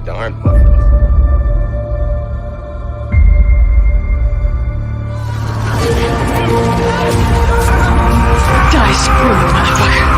darn puffins. Die, screaming motherfucker.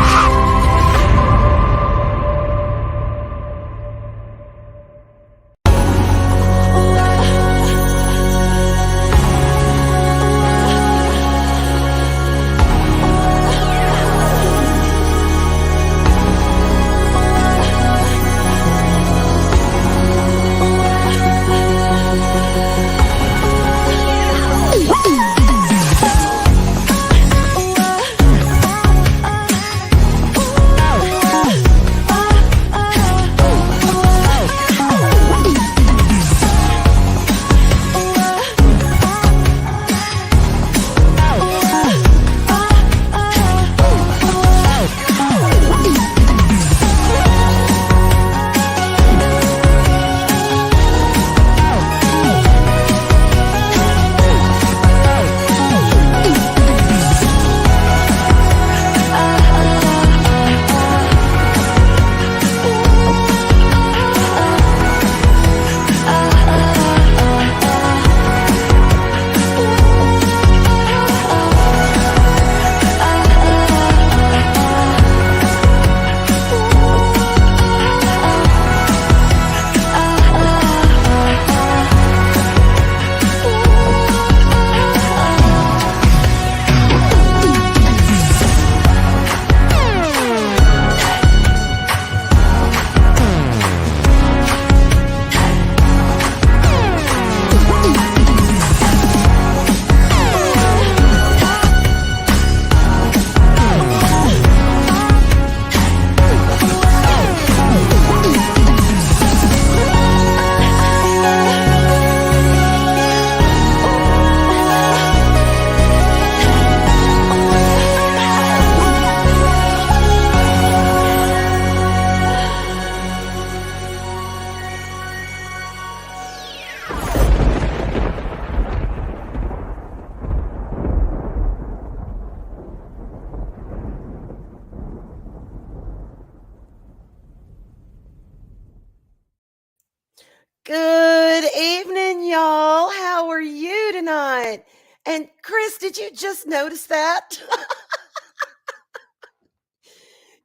Good evening, y'all. How are you tonight? And Chris, did you just notice that?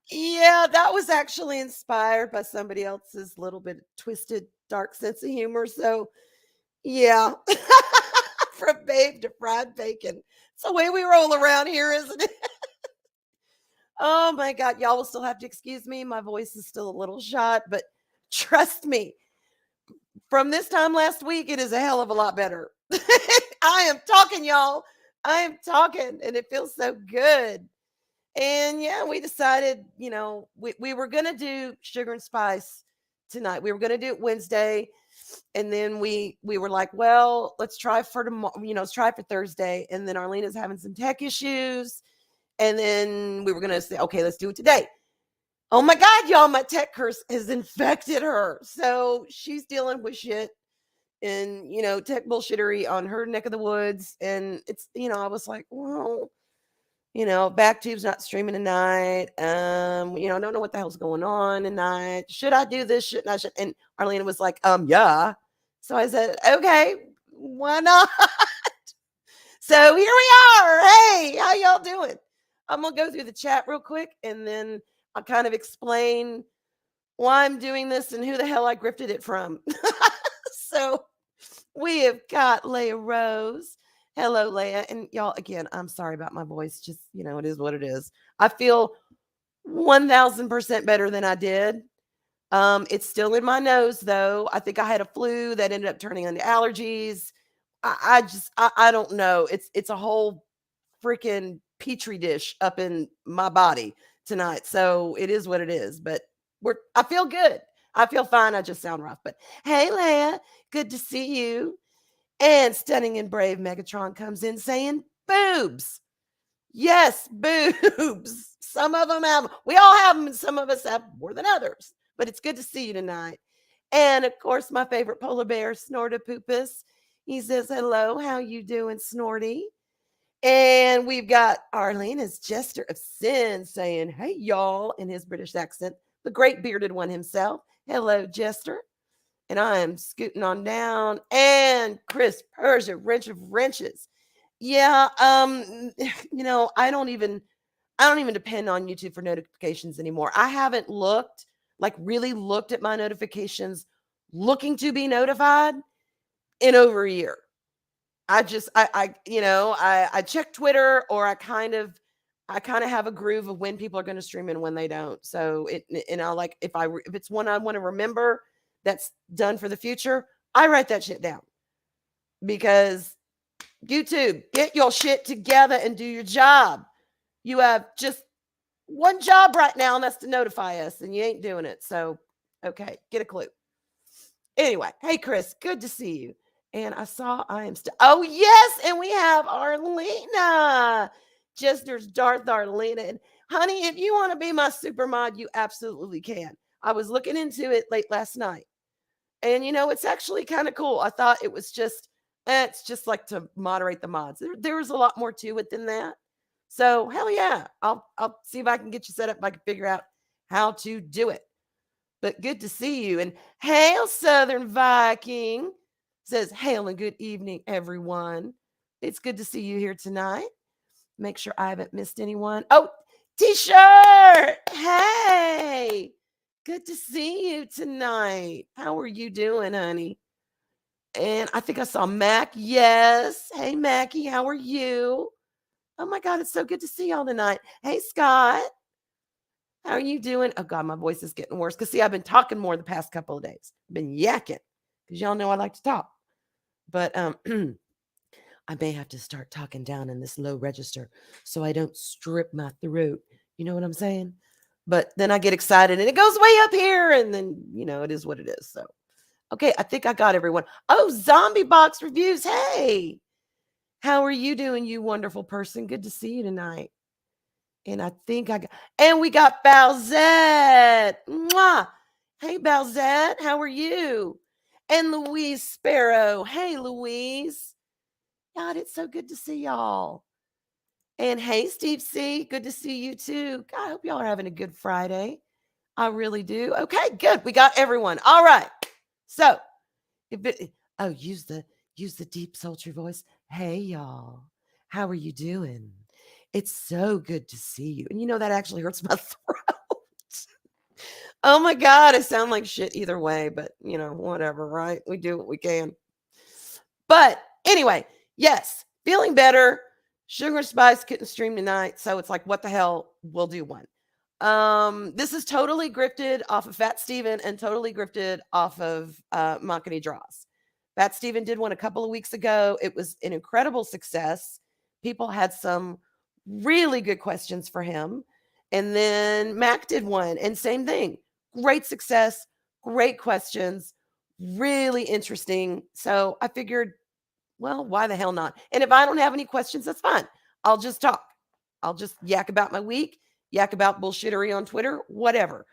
Yeah, that was actually inspired by somebody else's little bit twisted, dark sense of humor. So, yeah, from babe to fried bacon. It's the way we roll around here, isn't it? Oh my God, y'all will still have to excuse me. My voice is still a little shot, but trust me, from this time last week, it is a hell of a lot better. I am talking, y'all. I am talking, and it feels so good. And yeah, we decided, we were going to do sugar and spice tonight. We were going to do it Wednesday. And then we were like, well, let's try for tomorrow, let's try for Thursday. And then Arlena's having some tech issues. And then we were going to say, okay, let's do it today. Oh my God, y'all, my tech curse has infected her. So she's dealing with shit and, tech bullshittery on her neck of the woods. And it's, I was like, well, Backtube's not streaming tonight. I don't know what the hell's going on tonight. Should I do this? Shouldn't I? And Arlena was like, yeah. So I said, okay, why not? So here we are. Hey, how y'all doing? I'm going to go through the chat real quick and then I'll kind of explain why I'm doing this and who the hell I grifted it from. So we have got Leia Rose. Hello, Leia. And y'all, again, I'm sorry about my voice. Just, it is what it is. I feel 1000% better than I did. It's still in my nose, though. I think I had a flu that ended up turning into allergies. I don't know. It's a whole freaking petri dish up in my body tonight. So it is what it is. But I feel good. I feel fine. I just sound rough. But hey, Leia, good to see you. And Stunning and Brave Megatron comes in saying boobs. Yes, boobs. Some of them have, we all have them, and some of us have more than others. But it's good to see you tonight. And of course, my favorite polar bear, Snortopoopus. He says, hello, how you doing, Snorty? And we've got Arlene as Jester of Sin saying, hey, y'all, in his British accent, the great bearded one himself. Hello, Jester. And I am scooting on down. And Chris Persia, wrench of wrenches. Yeah, I don't even depend on YouTube for notifications anymore. I haven't looked, like really looked at my notifications looking to be notified in over a year. I check Twitter, or I kind of have a groove of when people are going to stream and when they don't. So like if it's one I want to remember that's done for the future, I write that shit down, because YouTube, get your shit together and do your job. You have just one job right now, and that's to notify us, and you ain't doing it. So, okay, get a clue. Anyway, hey Chris, good to see you. And I saw I am still. Oh yes, and we have Arlena, Jester's Darth Arlena. And honey, if you want to be my super mod, you absolutely can. I was looking into it late last night, and it's actually kind of cool. I thought it was it's just like to moderate the mods. There was a lot more to it than that. So hell yeah, I'll see if I can get you set up. If I can figure out how to do it. But good to see you. And hail, Southern Viking says, hail and good evening, everyone. It's good to see you here tonight. Make sure I haven't missed anyone. Oh, T-shirt. Hey, good to see you tonight. How are you doing, honey? And I think I saw Mac. Yes. Hey, Mackie, how are you? Oh my God, it's so good to see y'all tonight. Hey, Scott. How are you doing? Oh God, my voice is getting worse. Because see, I've been talking more the past couple of days. Been yakking. Because y'all know I like to talk. But I may have to start talking down in this low register so I don't strip my throat. You know what I'm saying? But then I get excited and it goes way up here, and then it is what it is. So okay, I think I got everyone. Oh, Zombie Box Reviews. Hey, how are you doing, you wonderful person? Good to see you tonight. And I think and we got Balzette. Mwah. Hey, Balzette, how are you? And Louise Sparrow. Hey, Louise. God, it's so good to see y'all. And hey, Steve C. Good to see you too. God, I hope y'all are having a good Friday. I really do. Okay, good. We got everyone. All right. So, use the deep sultry voice. Hey, y'all. How are you doing? It's so good to see you. And that actually hurts my throat. Oh my God, I sound like shit either way, but whatever, right? We do what we can. But anyway, yes, feeling better. Sugar and Spice couldn't stream tonight, so it's like, what the hell? We'll do one. This is totally grifted off of Fat Steven and totally grifted off of Mockany Draws. Fat Steven did one a couple of weeks ago. It was an incredible success. People had some really good questions for him. And then Mac did one, and same thing. Great success, great questions, really interesting. So I figured, well, why the hell not? And if I don't have any questions, that's fine. I'll just talk. I'll just yak about my week, yak about bullshittery on Twitter, whatever.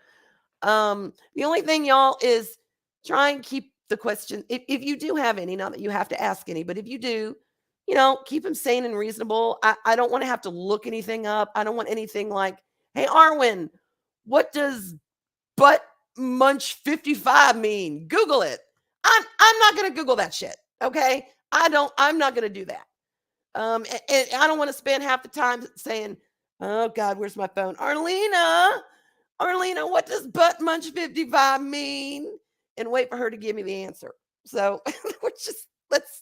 The only thing, y'all, is try and keep the question. If you do have any, not that you have to ask any, but if you do, keep them sane and reasonable. I don't want to have to look anything up. I don't want anything like, hey, Arwyn, what does butt munch 55 mean? Google it. I'm not going to Google that shit. Okay. I'm not going to do that. And I don't want to spend half the time saying, oh God, where's my phone? Arlena, what does butt munch 55 mean? And wait for her to give me the answer. So let's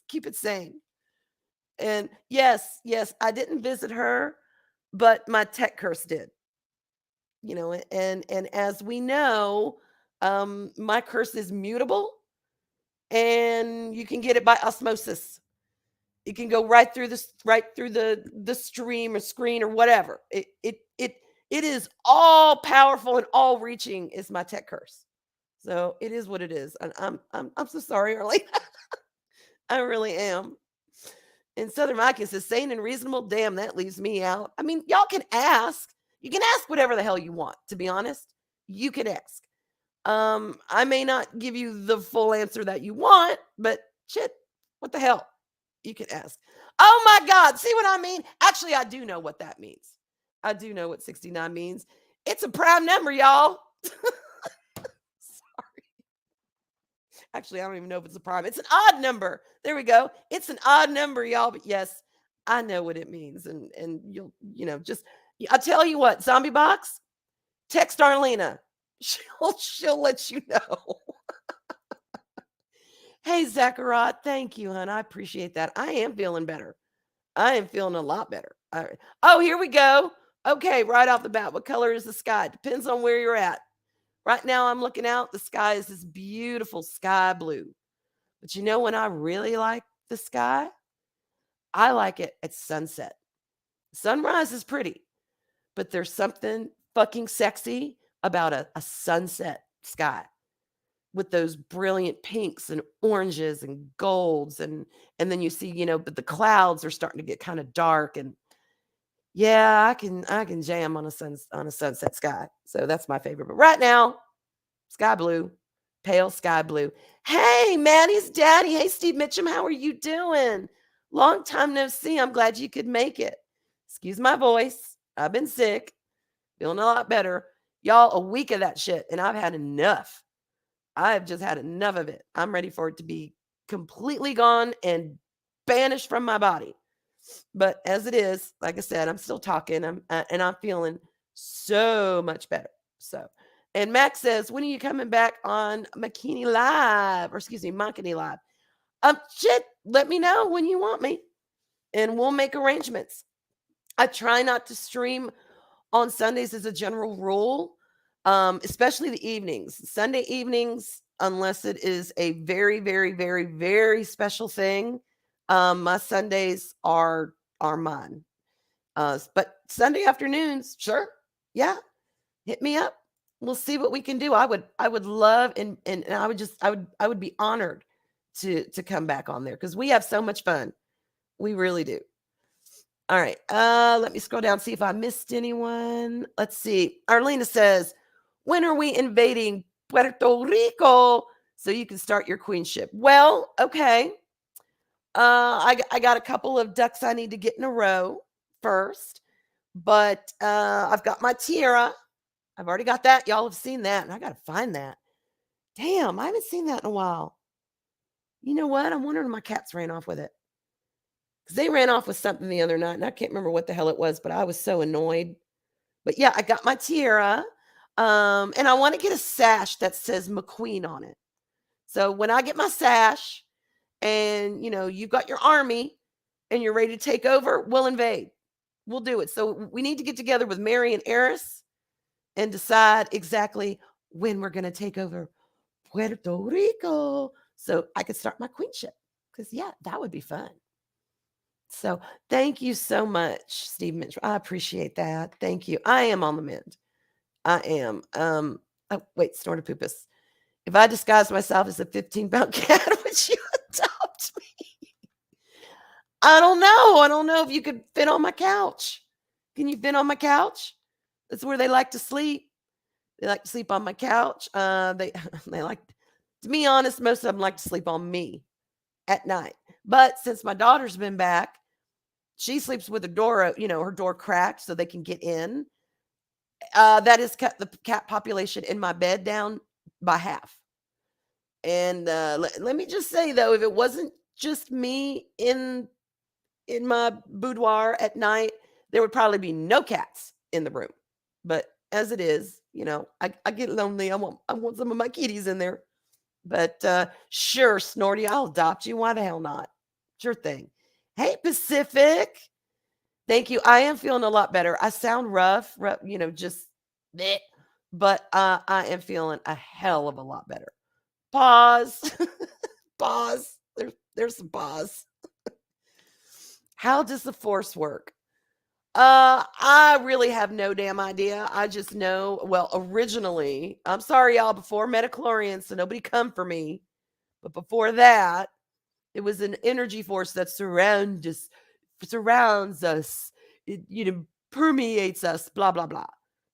keep it sane. And yes, I didn't visit her, but my tech curse did. And as we know, my curse is mutable, and you can get it by osmosis. It can go right through the stream or screen or whatever. It is all powerful and all reaching is my tech curse. So it is what it is. And I'm so sorry, Arlene. I really am. And Southern Mike says sane and reasonable. Damn, that leaves me out. I mean, y'all can ask. You can ask whatever the hell you want, to be honest. You can ask. I may not give you the full answer that you want, but shit, what the hell? You can ask. Oh my God, see what I mean? Actually, I do know what that means. I do know what 69 means. It's a prime number, y'all. Sorry. Actually, I don't even know if it's a prime. It's an odd number. There we go. It's an odd number, y'all. But yes, I know what it means. And you'll, just I'll tell you what, Zombie Box, text Arlena. She'll let you know. Hey, Zachariah, thank you, hon. I appreciate that. I am feeling better. I am feeling a lot better. All right. Oh, here we go. Okay, right off the bat, what color is the sky? Depends on where you're at. Right now, I'm looking out. The sky is this beautiful sky blue. But you know when I really like the sky? I like it at sunset. Sunrise is pretty, but there's something fucking sexy about a sunset sky with those brilliant pinks and oranges and golds and then you see, but the clouds are starting to get kind of dark and yeah, I can jam on a sunset sky. So that's my favorite. But right now, sky blue, pale sky blue. Hey, Maddie's daddy. Hey, Steve Mitchum, how are you doing? Long time no see. I'm glad you could make it. Excuse my voice. I've been sick. Feeling a lot better. Y'all, a week of that shit, and I've had enough. I've just had enough of it. I'm ready for it to be completely gone and banished from my body. But as it is, like I said, I'm still talking. And I'm feeling so much better. So, and Max says, when are you coming back on Makini Live? Or excuse me, Makini Live. Shit, let me know when you want me. And we'll make arrangements. I try not to stream on Sundays as a general rule, especially the evenings. Sunday evenings, unless it is a very, very, very, very special thing. My Sundays are mine. But Sunday afternoons, sure. Yeah. Hit me up. We'll see what we can do. I would love and I would be honored to come back on there because we have so much fun. We really do. All right. Let me scroll down, see if I missed anyone. Let's see. Arlena says, when are we invading Puerto Rico so you can start your queenship? Well, okay. I got a couple of ducks I need to get in a row first, but I've got my tiara. I've already got that. Y'all have seen that, and I got to find that. Damn, I haven't seen that in a while. You know what? I'm wondering if my cats ran off with it. Because they ran off with something the other night, and I can't remember what the hell it was, but I was so annoyed. But yeah, I got my tiara, and I want to get a sash that says McQueen on it. So when I get my sash, and you've got your army, and you're ready to take over, we'll invade. We'll do it. So we need to get together with Mary and Eris and decide exactly when we're going to take over Puerto Rico, so I could start my queenship. Because yeah, that would be fun. So thank you so much, Steve Mitchell. I appreciate that. Thank you. I am on the mend. I am. Oh, wait, Snortopoopas. If I disguised myself as a 15-pound cat, would you adopt me? I don't know. I don't know if you could fit on my couch. Can you fit on my couch? That's where they like to sleep. They like to sleep on my couch. They like, to be honest, most of them like to sleep on me at night. But since my daughter's been back, she sleeps with her door, her door cracked so they can get in. That has cut the cat population in my bed down by half. And let me just say, though, if it wasn't just me in my boudoir at night, there would probably be no cats in the room. But as it is, I get lonely. I want some of my kitties in there. But sure, Snorty, I'll adopt you. Why the hell not? Sure thing. Hey, Pacific. Thank you. I am feeling a lot better. I sound rough, just bleh, but I am feeling a hell of a lot better. Pause. Pause. There's some pause. How does the Force work? I really have no damn idea. I just know, well, originally, I'm sorry, y'all, before metachlorians, so nobody come for me. But before that, it was an energy force that surrounds us, it, permeates us, blah, blah, blah.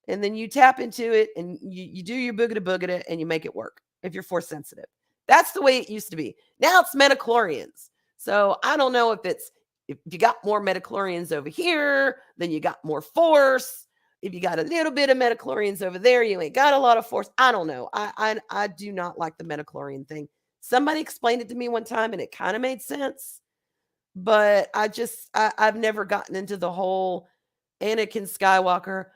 And then you tap into it and you do your boogada and you make it work if you're force sensitive. That's the way it used to be. Now it's metachlorians. So I don't know if you got more metachlorians over here, then you got more force. If you got a little bit of metachlorians over there, you ain't got a lot of force. I don't know. I do not like the metachlorian thing. Somebody explained it to me one time and it kind of made sense, but I've never gotten into the whole Anakin Skywalker,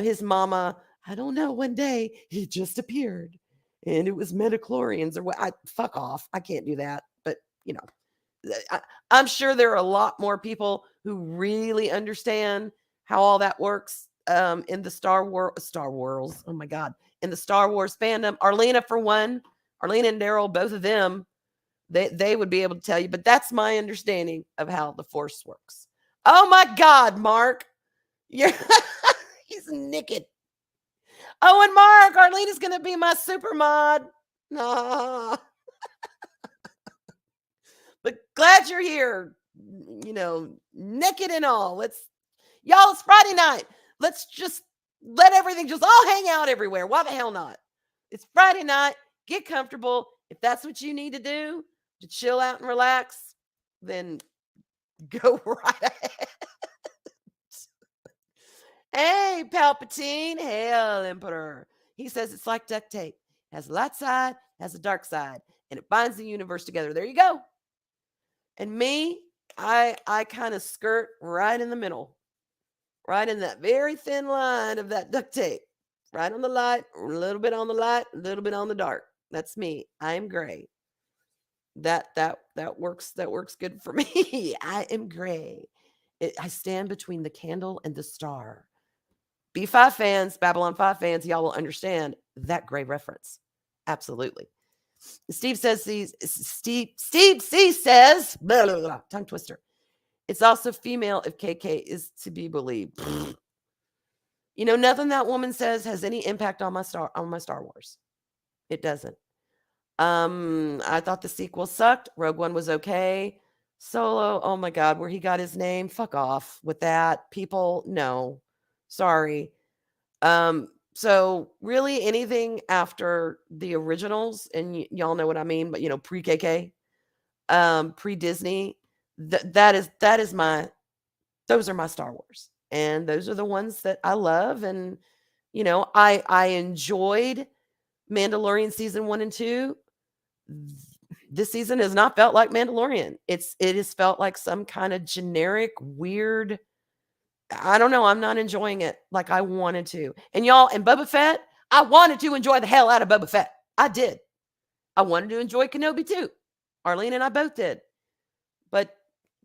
his mama, I don't know, one day he just appeared and it was midichlorians or what. Fuck off. I can't do that. But, you know, I'm sure there are a lot more people who really understand how all that works in the Star Wars. Oh my God. In the Star Wars fandom. Arlena, for one, Arlena and Daryl, both of them, they would be able to tell you, but that's my understanding of how the Force works. Oh my God, Mark. You're he's naked. Oh, and Mark, Arlena's gonna be my super mod. Nah. But glad you're here. You know, naked and all. Y'all, it's Friday night. Let's just let everything just all hang out everywhere. Why the hell not? It's Friday night. Get comfortable. If that's what you need to do to chill out and relax, then go right ahead. Hey, Palpatine. Hail, Emperor. He says it's like duct tape. Has a light side, has a dark side, and it binds the universe together. There you go. And me, I kind of skirt right in the middle, right in that very thin line of that duct tape, right on the light, a little bit on the light, a little bit on the dark. That's me. I am gray. That works. That works good for me. I am gray. I stand between the candle and the star. B5 fans, Babylon 5 fans, y'all will understand that gray reference. Absolutely. Steve C says, blah, blah, blah, tongue twister. It's also female if KK is to be believed. You know, nothing that woman says has any impact on my Star Wars. It doesn't. I thought the sequel sucked. Rogue One was okay. Solo, oh my God, where he got his name, fuck off with that. People, no. Sorry. So really anything after the originals, and y'all know what I mean, but you know, pre-KK, pre-Disney, those are my Star Wars. And those are the ones that I love. And, you know, I enjoyed Mandalorian season 1 and 2. This season has not felt like Mandalorian. It has felt like some kind of generic, weird, I don't know. I'm not enjoying it like I wanted to. And y'all, and Boba Fett, I wanted to enjoy the hell out of Boba Fett. I did. I wanted to enjoy Kenobi too. Arlene and I both did. But,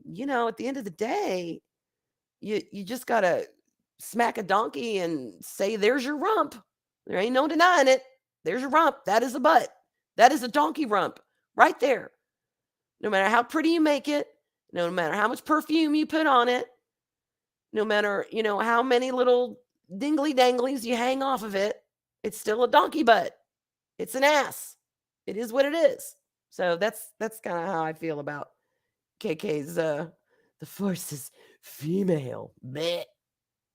you know, at the end of the day, you just got to smack a donkey and say, there's your rump. There ain't no denying it. There's your rump. That is a butt. That is a donkey rump right there. No matter how pretty you make it, no matter how much perfume you put on it, no matter, you know, how many little dingly danglies you hang off of it, it's still a donkey butt. It's an ass. It is what it is. So that's kind of how I feel about KK's the Force is female. Bleh.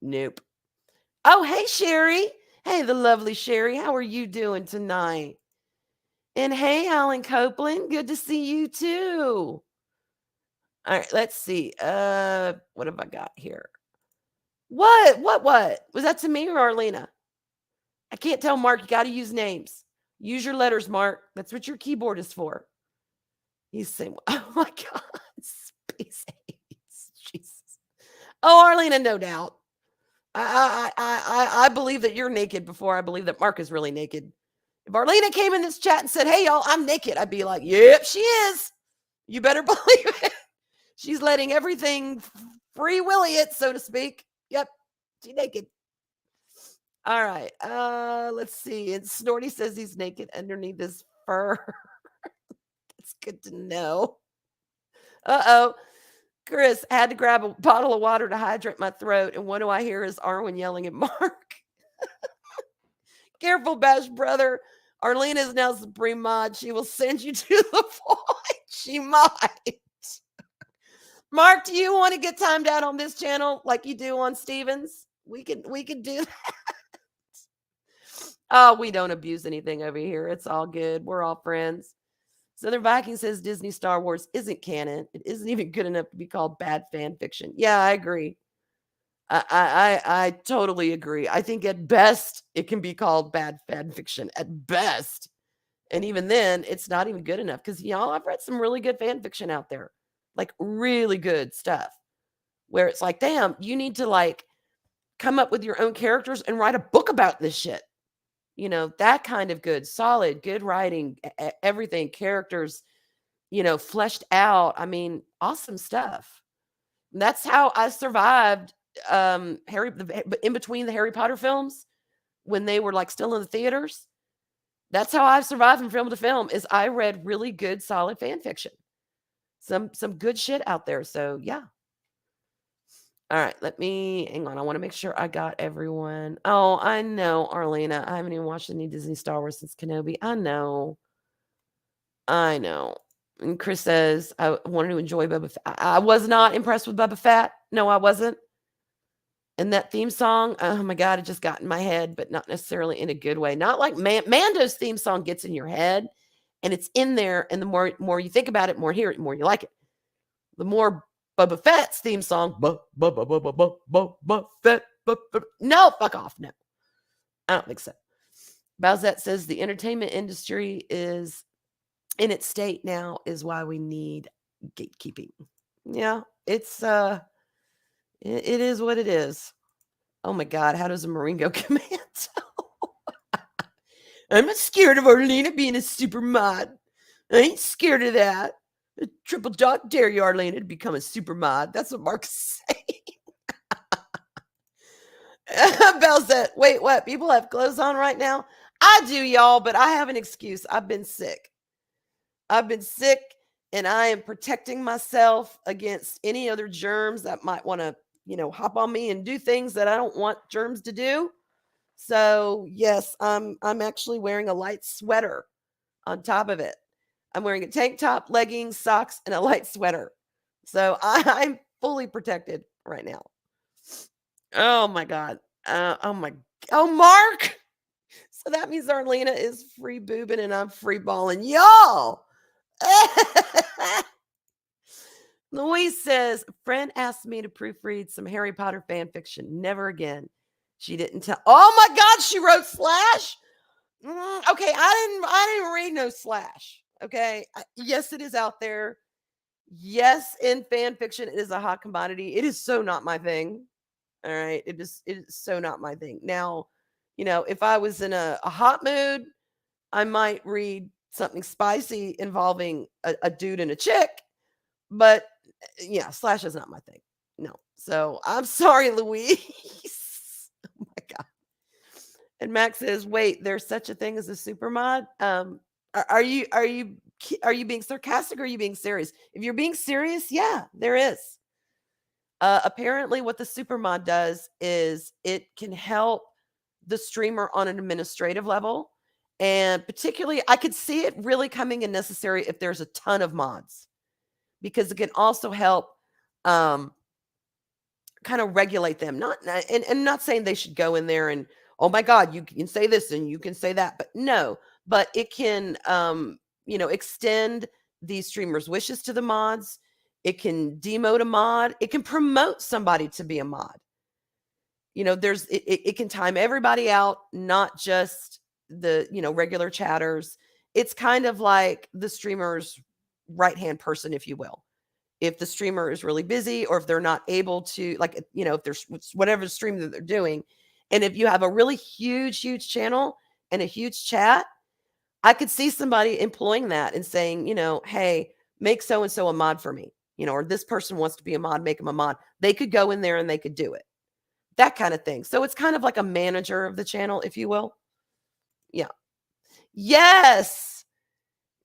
Nope. Oh, hey, Sherry. Hey, the lovely Sherry. How are you doing tonight? And hey, Alan Copeland. Good to see you too. All right, let's see. What have I got here? What? Was that to me or Arlena? I can't tell, Mark. You got to use names. Use your letters, Mark. That's what your keyboard is for. He's saying, oh my God, space AIDS. Jesus. Oh, Arlena, no doubt. I believe that you're naked before I believe that Mark is really naked. If Arlena came in this chat and said, hey, y'all, I'm naked, I'd be like, yep, she is. You better believe it. She's letting everything free willy it, so to speak. Yep, she's naked. All right. Let's see. And Snorty says he's naked underneath his fur. That's good to know. Uh-oh. Chris, had to grab a bottle of water to hydrate my throat. And what do I hear is Arwyn yelling at Mark. Careful, Bash brother. Arlene is now Supreme Mod. She will send you to the void. She might. Mark, do you want to get timed out on this channel like you do on Stevens? We could do that. Oh, we don't abuse anything over here. It's all good. We're all friends. Southern Viking says Disney Star Wars isn't canon. It isn't even good enough to be called bad fan fiction. Yeah, I agree. I totally agree. I think at best it can be called bad fan fiction. At best. And even then, it's not even good enough because, y'all, I've read some really good fan fiction out there, like really good stuff where it's like, damn, you need to like come up with your own characters and write a book about this shit. That kind of good, solid, good writing, everything, characters, fleshed out. I mean, awesome stuff. And that's how I survived in between the Harry Potter films when they were like still in the theaters. That's how I've survived from film to film is I read really good, solid fan fiction. Some good shit out there. So yeah. All right, hang on. I want to make sure I got everyone. Oh, I know, Arlena. I haven't even watched any Disney Star Wars since Kenobi. I know. And Chris says, I wanted to enjoy Boba Fett. I was not impressed with Boba Fett. No, I wasn't. And that theme song, oh my God, it just got in my head, but not necessarily in a good way. Not like Mando's theme song gets in your head and it's in there. And the more you think about it, more hear it, more you like it. The more Boba Fett's theme song, Boba Fett, no, fuck off. No, I don't think so. Bowsette says the entertainment industry is in its state now is why we need gatekeeping. Yeah, it's it is what it is. Oh my God, how does a Marine go commando? I'm not scared of Arlena being a super mod. I ain't scared of that. A triple dog dare you, Arlena, to become a super mod. That's what Mark's saying. Belle said, wait, what? People have clothes on right now? I do, y'all, but I have an excuse. I've been sick. And I am protecting myself against any other germs that might want to, hop on me and do things that I don't want germs to do. So yes, I'm actually wearing a light sweater on top of it. I'm wearing a tank top, leggings, socks, and a light sweater. So I'm fully protected right now. Oh my God. Oh, Mark. So that means Arlena is free boobing and I'm free balling. Y'all. Louise says, a friend asked me to proofread some Harry Potter fan fiction. Never again. She didn't tell. Oh my God, she wrote Slash. Okay, I didn't read no Slash. Okay, yes, it is out there. Yes, in fan fiction, it is a hot commodity. It is so not my thing. All right, it is so not my thing. Now, if I was in a hot mood, I might read something spicy involving a dude and a chick. But yeah, Slash is not my thing. No. So I'm sorry, Louise. Oh my God. And Max says, wait, there's such a thing as a super mod. Are you being sarcastic or are you being serious? If you're being serious, yeah, there is. Apparently what the super mod does is it can help the streamer on an administrative level. And particularly, I could see it really coming in necessary if there's a ton of mods, because it can also help kind of regulate them. And not saying they should go in there and, oh my God, you can say this and you can say that, but no, but it can, extend the streamer's wishes to the mods. It can demote a mod. It can promote somebody to be a mod. It can time everybody out, not just the, regular chatters. It's kind of like the streamer's right-hand person, if you will. If the streamer is really busy or if they're not able to, like, if there's whatever stream that they're doing. And if you have a really huge channel and a huge chat, I could see somebody employing that and saying, hey, make so-and-so a mod for me, or this person wants to be a mod, make them a mod. They could go in there and they could do it. That kind of thing. So it's kind of like a manager of the channel, if you will. Yeah. Yes.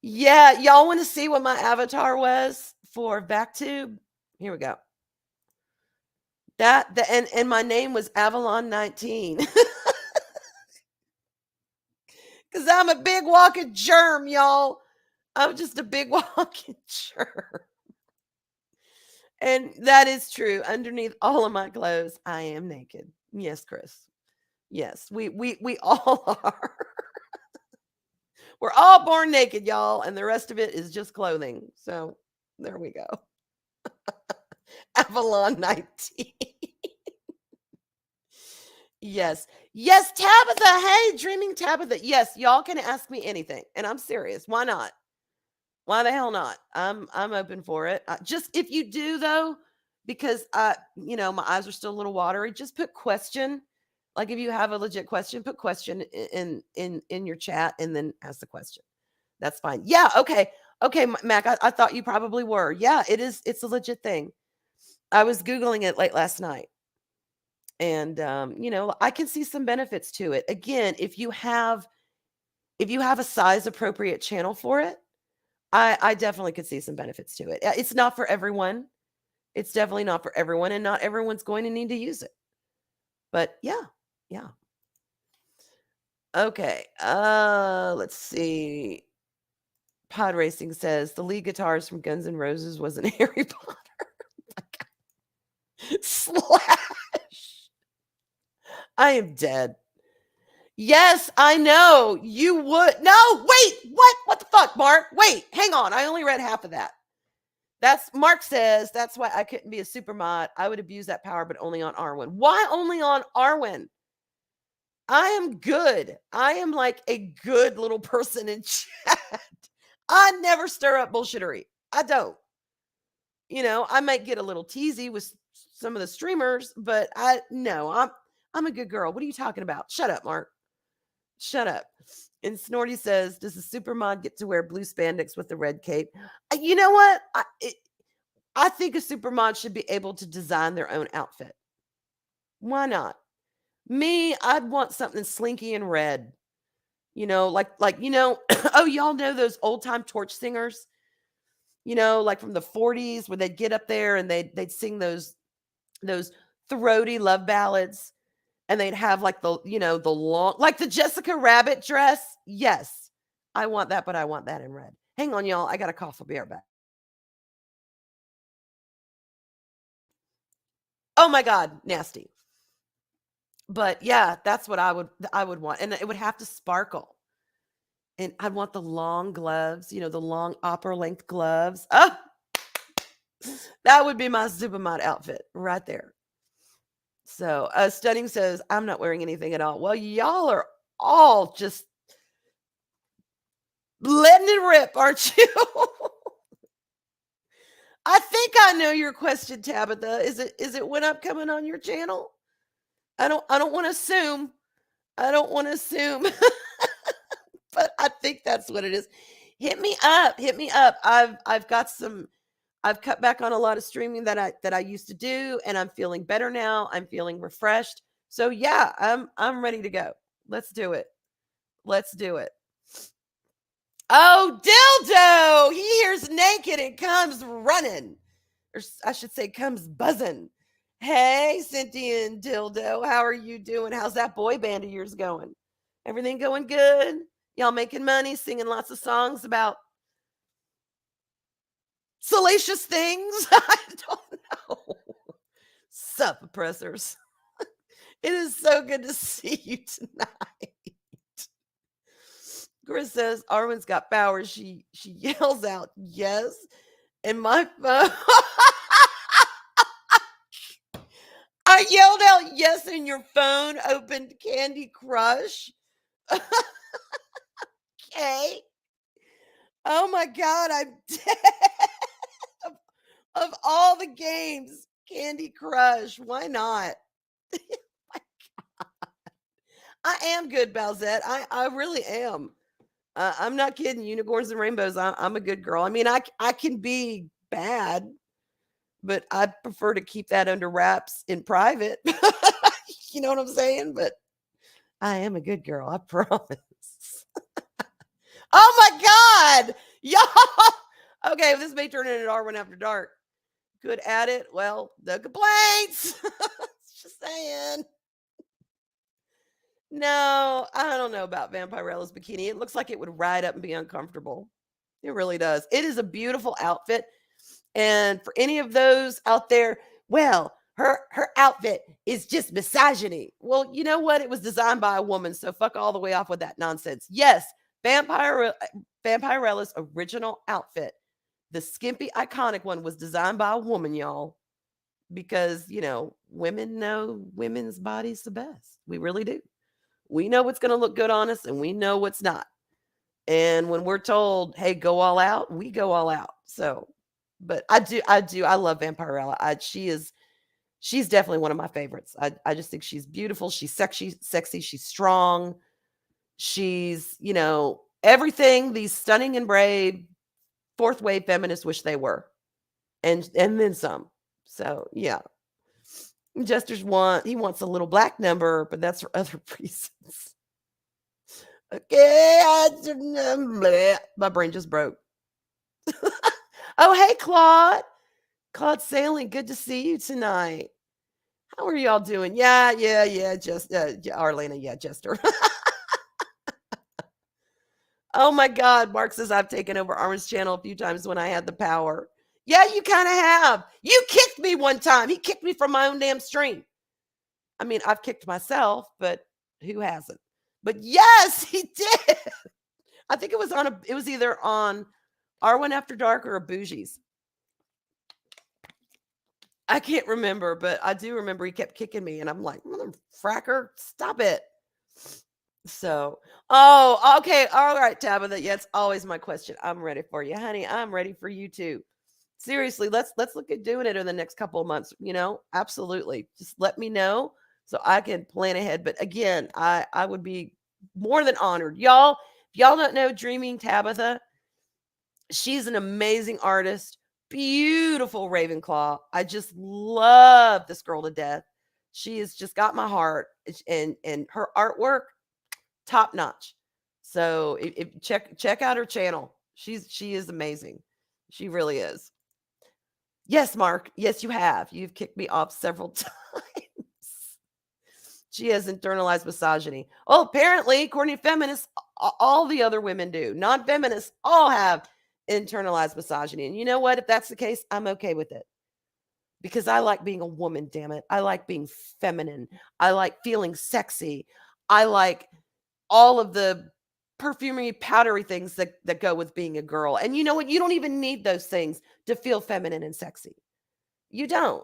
Yeah. Y'all want to see what my avatar was for Backtube? Here we go. And my name was Avalon 19. Because I'm a big walking germ, y'all. I'm just a big walking germ. And that is true. Underneath all of my clothes, I am naked. Yes, Chris. Yes, we all are. We're all born naked, y'all, and the rest of it is just clothing. So there we go. Avalon 19. Yes. Yes, Tabitha. Hey, dreaming Tabitha. Yes, y'all can ask me anything. And I'm serious. Why not? Why the hell not? I'm open for it. Just if you do though, because my eyes are still a little watery, just put question. Like if you have a legit question, put question in your chat and then ask the question. That's fine. Yeah, okay. Okay, Mac, I thought you probably were. Yeah, it is. It's a legit thing. I was Googling it late last night. And I can see some benefits to it. Again, if you have a size appropriate channel for it, I definitely could see some benefits to it. It's not for everyone. It's definitely not for everyone, and not everyone's going to need to use it. But yeah, yeah. Okay. Let's see. Pod Racing says the lead guitarist from Guns N' Roses was in Harry Potter. Slash. I am dead. Yes, I know. You would. No, wait. What? What the fuck, Mark? Wait, hang on. I only read half of that. That's Mark says that's why I couldn't be a super mod. I would abuse that power, but only on Arwyn. Why only on Arwyn? I am good. I am like a good little person in chat. I never stir up bullshittery. I don't. I might get a little teasy with some of the streamers, but I'm a good girl. What are you talking about? Shut up, Mark. Shut up. And Snorty says, does the super mod get to wear blue spandex with the red cape? You know what? I think a super mod should be able to design their own outfit. Why not? Me, I'd want something slinky and red. Oh, y'all know those old time torch singers? Like from the 40s where they'd get up there and they'd sing those throaty love ballads, and they'd have like the long, like the Jessica Rabbit dress. Yes. I want that, but I want that in red. Hang on, y'all. I got a cough. I'll be right back. Oh my God, nasty. But yeah, that's what I would want. And it would have to sparkle. And I'd want the long gloves, the long opera length gloves. Oh, that would be my Supermod outfit right there. So Stunning says, I'm not wearing anything at all. Well, y'all are all just letting it rip, aren't you? I think I know your question, Tabitha. Is it when I'm coming on your channel? I don't want to assume. I don't want to assume. But I think that's what it is. Hit me up. Hit me up. I've cut back on a lot of streaming that I used to do, and I'm feeling better now. I'm feeling refreshed. So yeah, I'm ready to go. Let's do it. Let's do it. Oh, dildo! He hears naked and comes running. Or I should say comes buzzing. Hey, Cynthia and Dildo, how are you doing? How's that boy band of yours going? Everything going good? Y'all making money, singing lots of songs about salacious things? I don't know. Sup, oppressors. It is so good to see you tonight. Chris says Arwyn's got power. She yells out yes, and my phone. I yelled out yes, and your phone opened Candy Crush. Okay. Oh my God, I'm dead. Of all the games, Candy Crush. Why not? I am good, Balzette. I really am. I'm not kidding. Unicorns and rainbows. I'm a good girl. I mean, I can be bad, but I prefer to keep that under wraps in private. You know what I'm saying? But I am a good girl. I promise. Oh my God. Y'all. Okay, this may turn into Arwyn After Dark. Good at it. Well, the complaints. Just saying. No, I don't know about Vampirella's bikini. It looks like it would ride up and be uncomfortable. It really does. It is a beautiful outfit. And for any of those out there, well, her outfit is just misogyny. Well, you know what? It was designed by a woman, so fuck all the way off with that nonsense. Yes, Vampirella's original outfit, the skimpy iconic one, was designed by a woman, y'all. because, women know women's bodies the best. We really do. We know what's going to look good on us and we know what's not. And when we're told, "Hey, go all out," we go all out. So, but I love Vampirella. She's definitely one of my favorites. I just think she's beautiful. She's sexy. She's strong. She's, everything these stunning and brave fourth wave feminists wish they were. And then some. So, yeah. Jester's he wants a little black number, but that's for other reasons. Okay, my brain just broke. Oh, hey, Claude. Claude Sailing, good to see you tonight. How are y'all doing? Yeah, just Arlena, yeah, Jester. Oh my God, Mark says I've taken over Armin's channel a few times when I had the power. Yeah, you kind of have. You kicked me one time. He kicked me from my own damn stream. I mean, I've kicked myself, but who hasn't? But yes, he did. I think it was either on Arwyn After Dark or a Bougie's. I can't remember, but I do remember he kept kicking me, and I'm like, mother fracker, stop it. So, okay, all right, Tabitha. Yeah, it's always my question. I'm ready for you, honey. I'm ready for you too. Seriously, let's look at doing it in the next couple of months. Absolutely. Just let me know so I can plan ahead. But again, I would be more than honored, y'all. If y'all don't know Dreaming Tabitha, she's an amazing artist. Beautiful Ravenclaw. I just love this girl to death. She has just got my heart, and her artwork, top notch. So if check out her channel. She is amazing. She really is. Yes, Mark. Yes, you have. You've kicked me off several times. She has internalized misogyny. Oh, apparently, according to feminists, all the other women do. Non-feminists all have internalized misogyny. And you know what? If that's the case, I'm okay with it. Because I like being a woman, damn it. I like being feminine. I like feeling sexy. I like all of the perfumery, powdery things that go with being a girl. And you know what? You don't even need those things to feel feminine and sexy. You don't.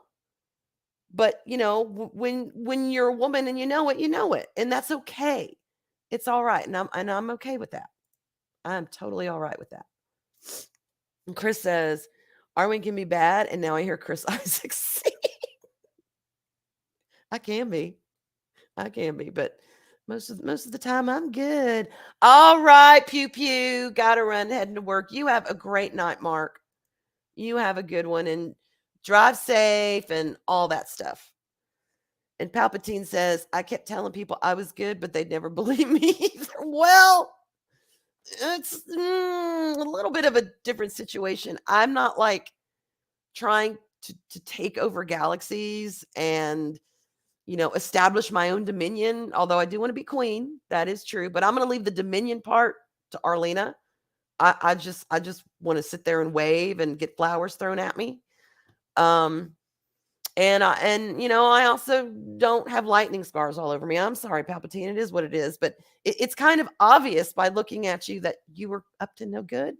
But, when you're a woman and you know it, and that's okay. It's all right. And I'm okay with that. I'm totally all right with that. And Chris says, Arwyn can be bad. And now I hear Chris Isaac sing. I can be, but most of the time I'm good. All right, Pew Pew. Gotta run, heading to work. You have a great night, Mark. You have a good one, and drive safe and all that stuff. And Palpatine says, I kept telling people I was good, but they'd never believe me either. Well, it's a little bit of a different situation. I'm not like trying to take over galaxies and, establish my own dominion. Although I do want to be queen. That is true. But I'm going to leave the dominion part to Arlena. I just want to sit there and wave and get flowers thrown at me. And I also don't have lightning scars all over me. I'm sorry, Palpatine. It is what it is. But it's kind of obvious by looking at you that you were up to no good.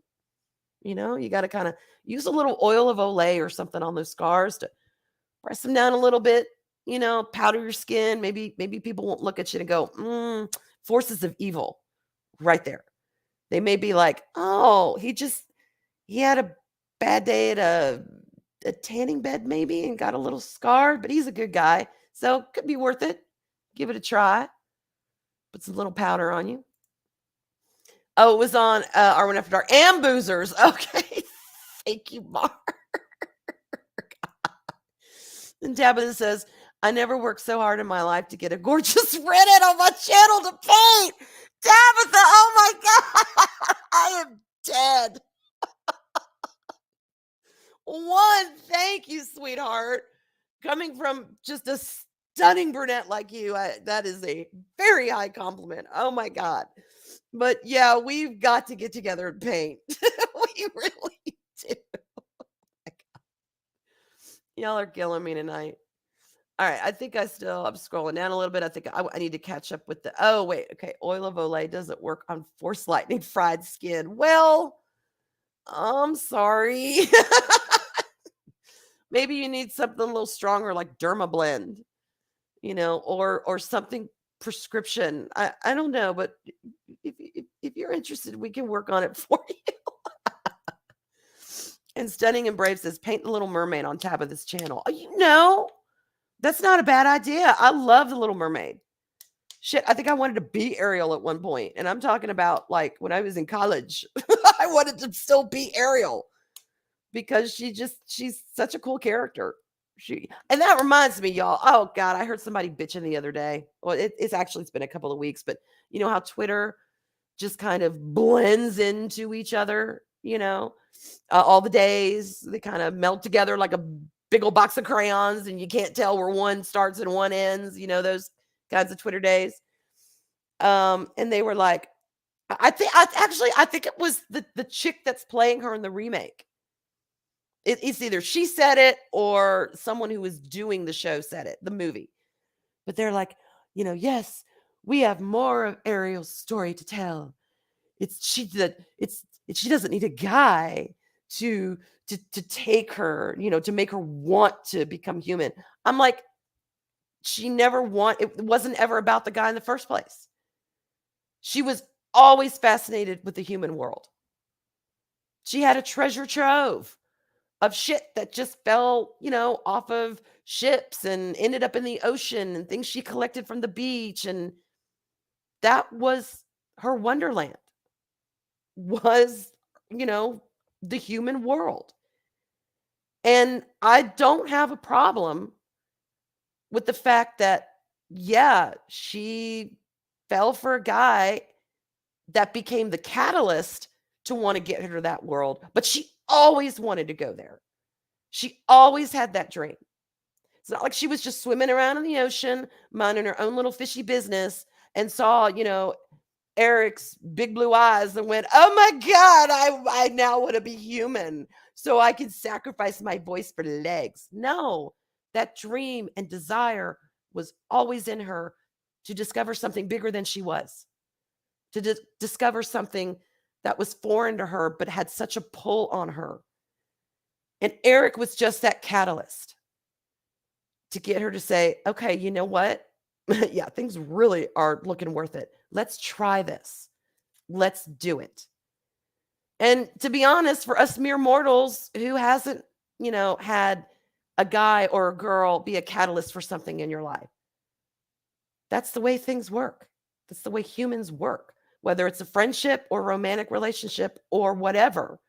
You got to kind of use a little oil of Olay or something on those scars to press them down a little bit. Powder your skin. Maybe people won't look at you and go, forces of evil right there. They may be like, oh, he had a bad day at a tanning bed maybe and got a little scarred, but he's a good guy. So could be worth it. Give it a try. Put some little powder on you. Oh, it was on Arwyn After Dark and Boozers. Okay. Thank you, Mark. And Tabitha says, I never worked so hard in my life to get a gorgeous redhead on my channel to paint. Tabitha, oh my God. I am dead. One, thank you, sweetheart. Coming from just a stunning brunette like you, that is a very high compliment. Oh my God. But yeah, we've got to get together and paint. We really do. Oh y'all are killing me tonight. All right, I think I'm scrolling down a little bit. I think I need to catch up with okay. Oil of Olay doesn't work on Force Lightning fried skin. Well, I'm sorry. Maybe you need something a little stronger like Derma Blend, or something prescription. I don't know, but if you're interested, we can work on it for you. And Stunning and Brave says, paint the Little Mermaid on tab of this channel. That's not a bad idea. I love the Little Mermaid. Shit, I think I wanted to be Ariel at one point, and I'm talking about like when I was in college. I wanted to still be Ariel because she's such a cool character. And that reminds me, y'all. Oh God, I heard somebody bitching the other day. Well, it's been a couple of weeks, but you know how Twitter just kind of blends into each other, all the days they kind of melt together like a big old box of crayons, and you can't tell where one starts and one ends, those kinds of Twitter days. And they were like, I think it was the chick that's playing her in the remake. It's either she said it or someone who was doing the show said it, the movie. But they're like, yes, we have more of Ariel's story to tell. She doesn't need a guy to take her, to make her want to become human. I'm like, it wasn't ever about the guy in the first place. She was always fascinated with the human world. She had a treasure trove of shit that just fell, off of ships and ended up in the ocean and things she collected from the beach. And that was her wonderland, was, the human world. And I don't have a problem with the fact that, yeah, she fell for a guy that became the catalyst to want to get her to that world. But she always wanted to go there. She always had that dream. It's not like she was just swimming around in the ocean, minding her own little fishy business, and saw, Eric's big blue eyes and went, oh my God, I now want to be human so I can sacrifice my voice for legs. No, that dream and desire was always in her to discover something bigger than she was, to discover something that was foreign to her but had such a pull on her. And Eric was just that catalyst to get her to say, okay, you know what? Yeah, things really are looking worth it. Let's try this. Let's do it. And to be honest, for us mere mortals, who hasn't, had a guy or a girl be a catalyst for something in your life? That's the way things work. That's the way humans work, whether it's a friendship or romantic relationship or whatever.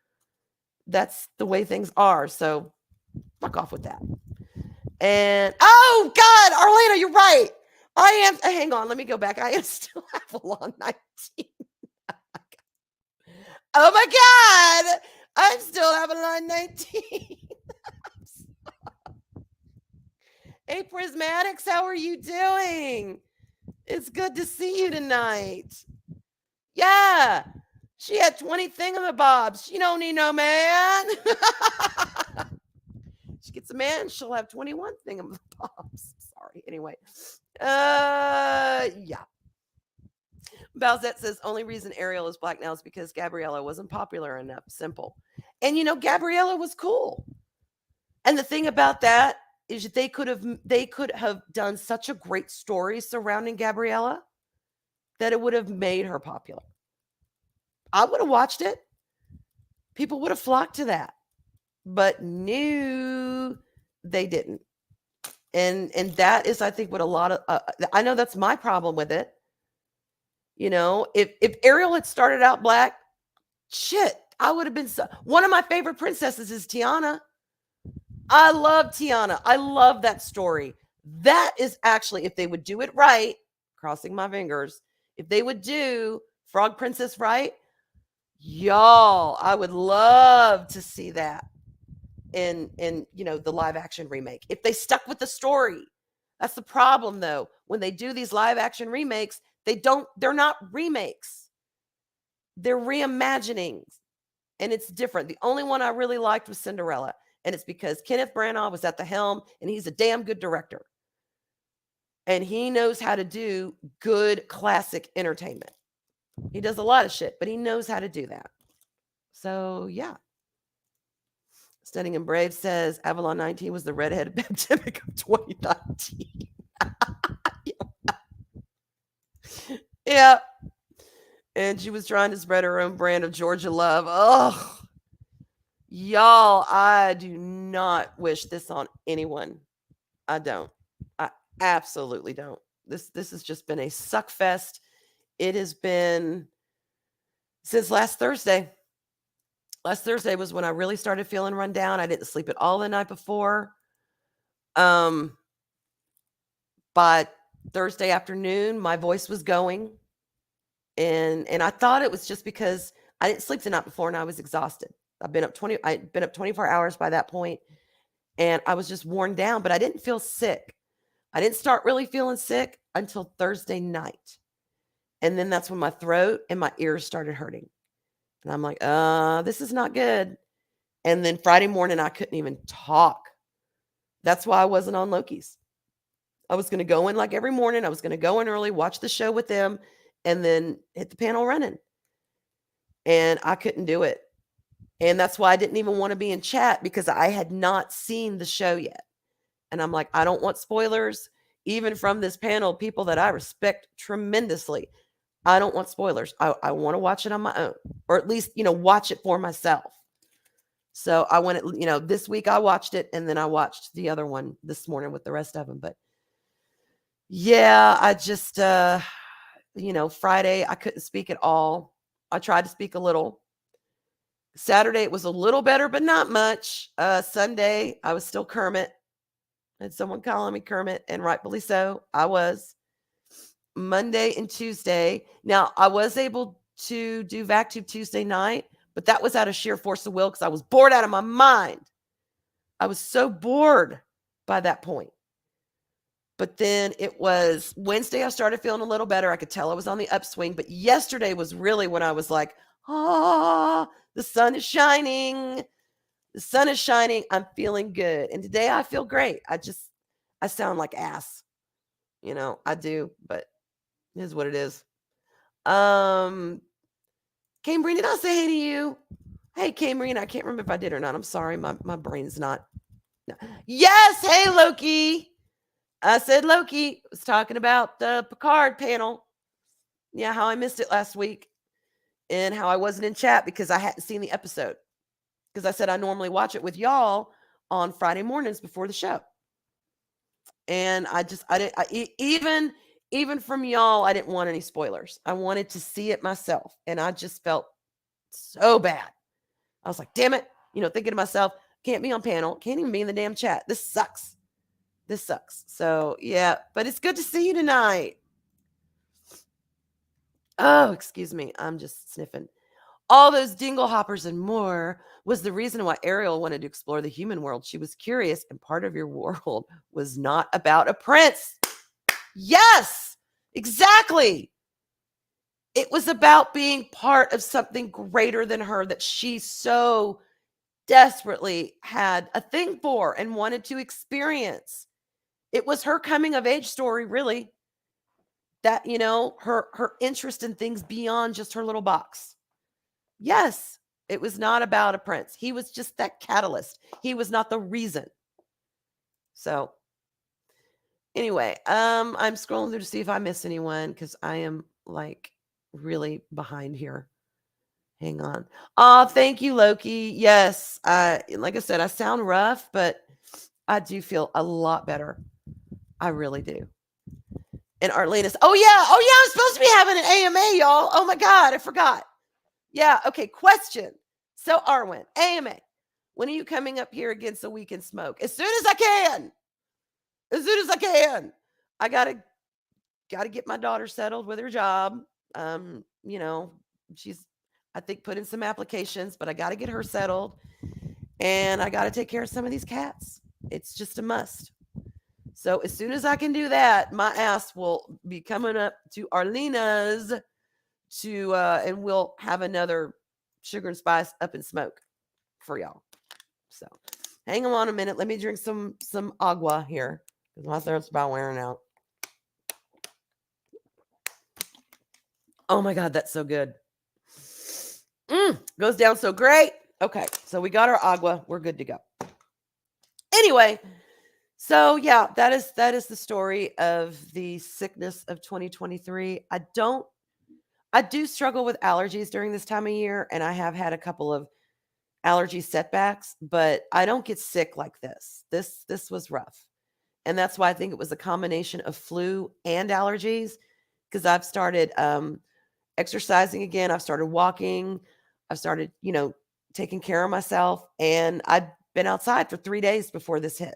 That's the way things are. So fuck off with that. And oh God, Arlena, you're right. Hang on, let me go back. I am still Avalon 19. Oh my God, I'm still Avalon 19. Hey, Prismatics, how are you doing? It's good to see you tonight. Yeah, she had 20 thingamabobs. She don't need no man. She gets a man, she'll have 21 thingamabobs. Sorry. Anyway. Yeah. Balzette says only reason Ariel is black now is because Gabriella wasn't popular enough. Simple. And Gabriella was cool. And the thing about that is they could have done such a great story surrounding Gabriella that it would have made her popular. I would have watched it. People would have flocked to that. But no, they didn't. And that is, I think, what a lot of, I know that's my problem with it. If Ariel had started out black, shit, I would have been one of my favorite princesses is Tiana. I love Tiana. I love that story. That is actually, if they would do it right, crossing my fingers, if they would do Frog Princess right, y'all, I would love to see that in the live action remake. If they stuck with the story. That's the problem though. When they do these live action remakes, they're not remakes. They're reimaginings. And it's different. The only one I really liked was Cinderella. And it's because Kenneth Branagh was at the helm and he's a damn good director. And he knows how to do good classic entertainment. He does a lot of shit, but he knows how to do that. So, yeah. Stunning and Brave says Avalon 19 was the redheaded pandemic of 2019. Yeah. And she was trying to spread her own brand of Georgia love. Oh, y'all, I do not wish this on anyone. I don't. I absolutely don't. This has just been a suck fest. It has been since last Thursday. Last Thursday was when I really started feeling run down. I didn't sleep at all the night before. By Thursday afternoon, my voice was going. And I thought it was just because I didn't sleep the night before and I was exhausted. I'd been up 24 hours by that point, and I was just worn down, but I didn't feel sick. I didn't start really feeling sick until Thursday night. And then that's when my throat and my ears started hurting. And I'm like, this is not good. And then Friday morning, I couldn't even talk. That's why I wasn't on Loki's. I was going to go in like every morning. I was going to go in early, watch the show with them, and then hit the panel running. And I couldn't do it. And that's why I didn't even want to be in chat, because I had not seen the show yet. And I'm like, I don't want spoilers, even from this panel, people that I respect tremendously. I don't want spoilers. I want to watch it on my own, or at least, watch it for myself. So I went, this week I watched it, and then I watched the other one this morning with the rest of them. But yeah, I just, Friday I couldn't speak at all. I tried to speak a little. Saturday it was a little better, but not much. Sunday I was still Kermit. I had someone calling me Kermit, and rightfully so. I was. Monday and Tuesday. Now, I was able to do VacTube Tuesday night, but that was out of sheer force of will because I was bored out of my mind. I was so bored by that point. But then it was Wednesday, I started feeling a little better. I could tell I was on the upswing. But yesterday was really when I was like, the sun is shining. The sun is shining. I'm feeling good. And today I feel great. I sound like ass. I do, but it is what it is. Camreen, did I say hey to you? Hey, Camreen, I can't remember if I did or not. I'm sorry. My brain's not. No. Yes. Hey, Loki. I said Loki was talking about the Picard panel. Yeah, how I missed it last week and how I wasn't in chat because I hadn't seen the episode. Because I said I normally watch it with y'all on Friday mornings before the show. And even from y'all, I didn't want any spoilers. I wanted to see it myself. And I just felt so bad. I was like, damn it. Thinking to myself, can't be on panel. Can't even be in the damn chat. This sucks. So, yeah. But it's good to see you tonight. Oh, excuse me. I'm just sniffing. All those dingle hoppers and more was the reason why Ariel wanted to explore the human world. She was curious, and part of your world was not about a prince. Yes, exactly. It was about being part of something greater than her that she so desperately had a thing for and wanted to experience. It was her coming of age story, really. That, her interest in things beyond just her little box. Yes, it was not about a prince. He was just that catalyst. He was not the reason. So anyway, I'm scrolling through to see if I miss anyone because I am like really behind here. Hang on. Oh, thank you, Loki. Yes, like I said, I sound rough, but I do feel a lot better. I really do. And Arlena's, oh yeah, I'm supposed to be having an AMA, y'all. Oh my God, I forgot. Yeah, okay, question. So Arwyn, AMA, when are you coming up here again so we can smoke? As soon as I can. I gotta get my daughter settled with her job. She's, I think, put in some applications, but I gotta get her settled. And I gotta take care of some of these cats. It's just a must. So as soon as I can do that, my ass will be coming up to Arlena's and we'll have another sugar and spice up and smoke for y'all. So hang on a minute. Let me drink some agua here because my throat's about wearing out. Oh my God, that's so good. Goes down so great. Okay, so we got our agua. We're good to go. Anyway, so yeah, that is the story of the sickness of 2023. I do struggle with allergies during this time of year, and I have had a couple of allergy setbacks, but I don't get sick like this. This was rough. And that's why I think it was a combination of flu and allergies because I've started exercising again. I've started walking. I've started, taking care of myself. And I'd been outside for 3 days before this hit.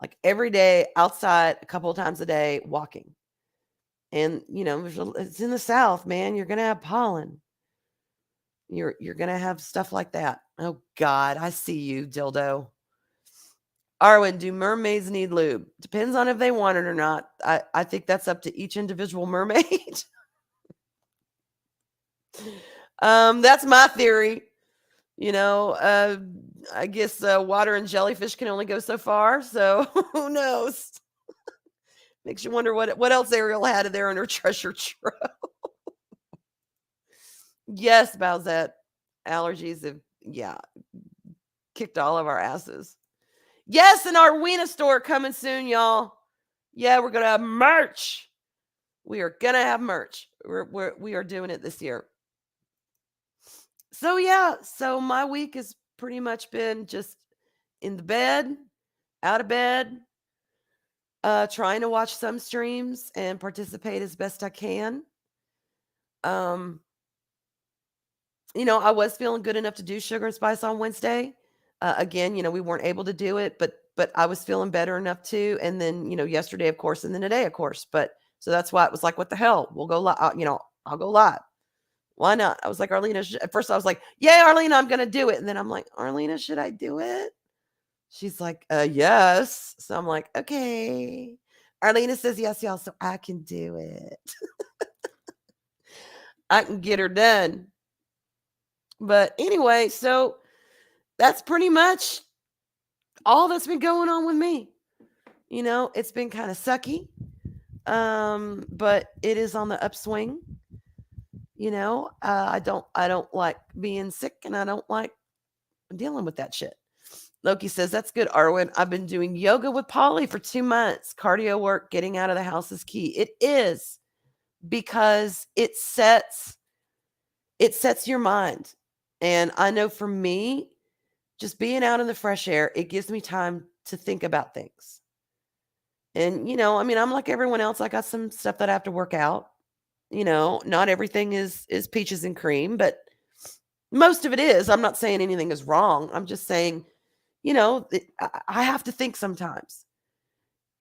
Like every day outside, a couple of times a day, walking. And, it's in the South, man. You're going to have pollen. You're going to have stuff like that. Oh, God, I see you, dildo. Arwyn, do mermaids need lube? Depends on if they want it or not. I think that's up to each individual mermaid. That's my theory. I guess water and jellyfish can only go so far. So who knows? Makes you wonder what else Ariel had there in her treasure trove. Yes, Bowsette. Allergies have, kicked all of our asses. Yes, and our Weena store coming soon, y'all. Yeah, we're gonna have merch. We are gonna have merch. We are doing it this year. So yeah, so my week has pretty much been just in the bed, out of bed, trying to watch some streams and participate as best I can. Um, I was feeling good enough to do Sugar and Spice on Wednesday. Again, we weren't able to do it, but I was feeling better enough too. And then, yesterday, of course, and then today, of course. But so that's why it was like, what the hell? We'll go live. I'll go live. Why not? I was like, Arlena, at first I was like, yay, Arlena, I'm going to do it. And then I'm like, Arlena, should I do it? She's like, yes. So I'm like, okay. Arlena says yes, y'all, so I can do it. I can get her done. But anyway, so that's pretty much all that's been going on with me. It's been kind of sucky. But it is on the upswing. I don't like being sick and I don't like dealing with that shit. Loki says, that's good, Arwyn. I've been doing yoga with Polly for 2 months. Cardio work, getting out of the house is key. It is because it sets your mind. And I know for me, just being out in the fresh air, it gives me time to think about things. And, I'm like everyone else. I got some stuff that I have to work out. Not everything is peaches and cream, but most of it is. I'm not saying anything is wrong. I'm just saying, I have to think sometimes.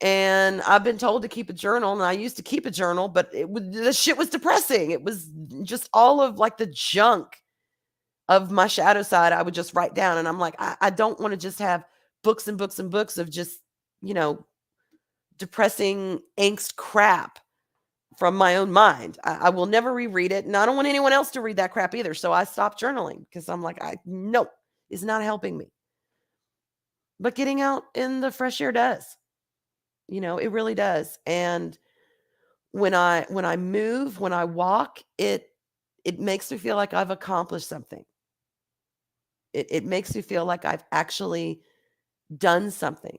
And I've been told to keep a journal, and I used to keep a journal, but the shit was depressing. It was just all of like the junk of my shadow side I would just write down. And I'm like, I don't want to just have books and books and books of just, depressing angst crap from my own mind. I will never reread it. And I don't want anyone else to read that crap either. So I stopped journaling because I'm like, no, it's not helping me. But getting out in the fresh air does. It really does. And when I move, when I walk, it makes me feel like I've accomplished something. It makes me feel like I've actually done something.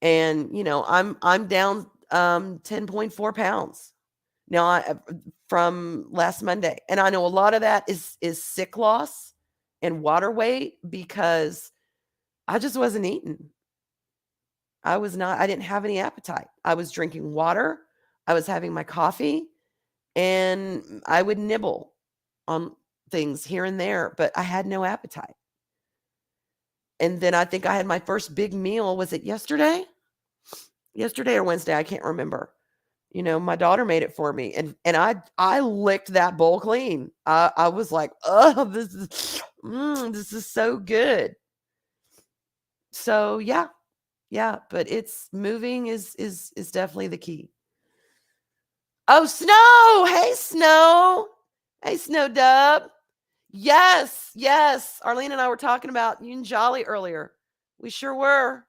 And I'm down 10.4 pounds now from last Monday. And I know a lot of that is sick loss and water weight because I just wasn't eating. I didn't have any appetite. I was drinking water. I was having my coffee and I would nibble on things here and there, but I had no appetite. And then I think I had my first big meal. Was it yesterday? Yesterday or Wednesday? I can't remember. My daughter made it for me and I licked that bowl clean. I was like, oh, this is so good. So yeah, but it's moving is definitely the key. Oh, Snow. Hey, Snow. Hey, Snow Dub. Yes. Arlene and I were talking about you and Jolly earlier. We sure were.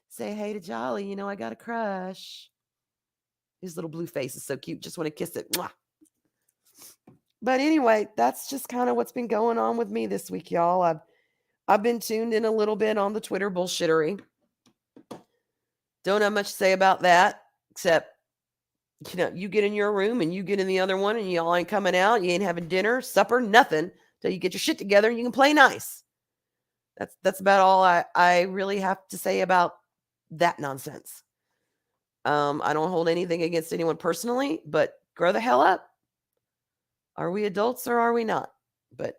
Say hey to Jolly. I got a crush. His little blue face is so cute. Just want to kiss it. Mwah. But anyway, that's just kind of what's been going on with me this week, y'all. I've been tuned in a little bit on the Twitter bullshittery. Don't have much to say about that, except you get in your room and you get in the other one and y'all ain't coming out. You ain't having dinner, supper, nothing till you get your shit together and you can play nice. That's about all I really have to say about that nonsense. I don't hold anything against anyone personally, but grow the hell up. Are we adults or are we not? But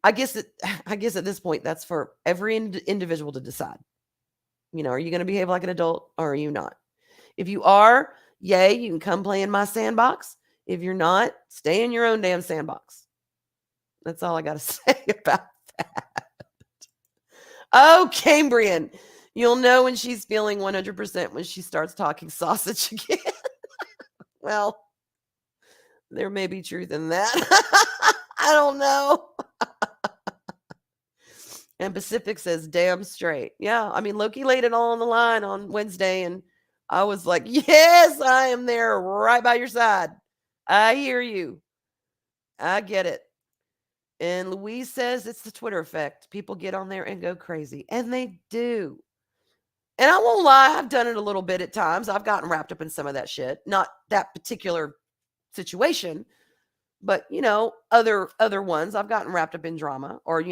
I guess at this point, that's for every individual to decide. Are you going to behave like an adult or are you not? If you are, yay, you can come play in my sandbox. If you're not, stay in your own damn sandbox. That's all I got to say about that. Oh, Cambrian. You'll know when she's feeling 100% when she starts talking sausage again. Well, there may be truth in that. I don't know. And Pacific says, damn straight. Yeah, I mean, Loki laid it all on the line on Wednesday, and I was like, yes, I am there right by your side. I hear you. I get it. And Louise says it's the Twitter effect. People get on there and go crazy. And they do. And I won't lie, I've done it a little bit at times. I've gotten wrapped up in some of that shit. Not that particular situation, but other ones. I've gotten wrapped up in drama, or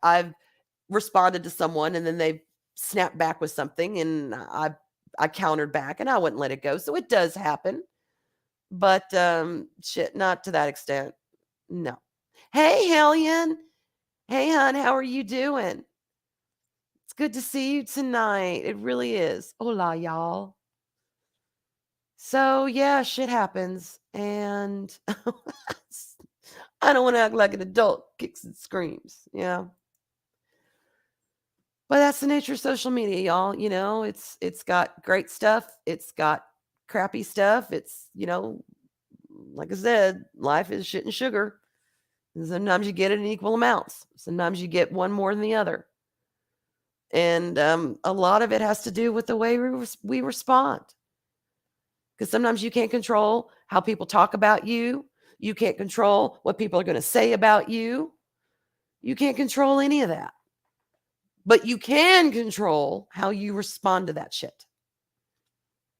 I've responded to someone and then they snapped back with something and I countered back and I wouldn't let it go. So it does happen. But shit, not to that extent. No. Hey, Hellion. Hey, hon, how are you doing? It's good to see you tonight. It really is. Hola, y'all. So, yeah, shit happens. And I don't want to act like an adult, kicks and screams. Yeah. But that's the nature of social media, y'all. It's got great stuff. It's got crappy stuff. It's, like I said, life is shit and sugar. And sometimes you get it in equal amounts. Sometimes you get one more than the other. And a lot of it has to do with the way we respond. Because sometimes you can't control how people talk about you. You can't control what people are going to say about you. You can't control any of that. But you can control how you respond to that shit.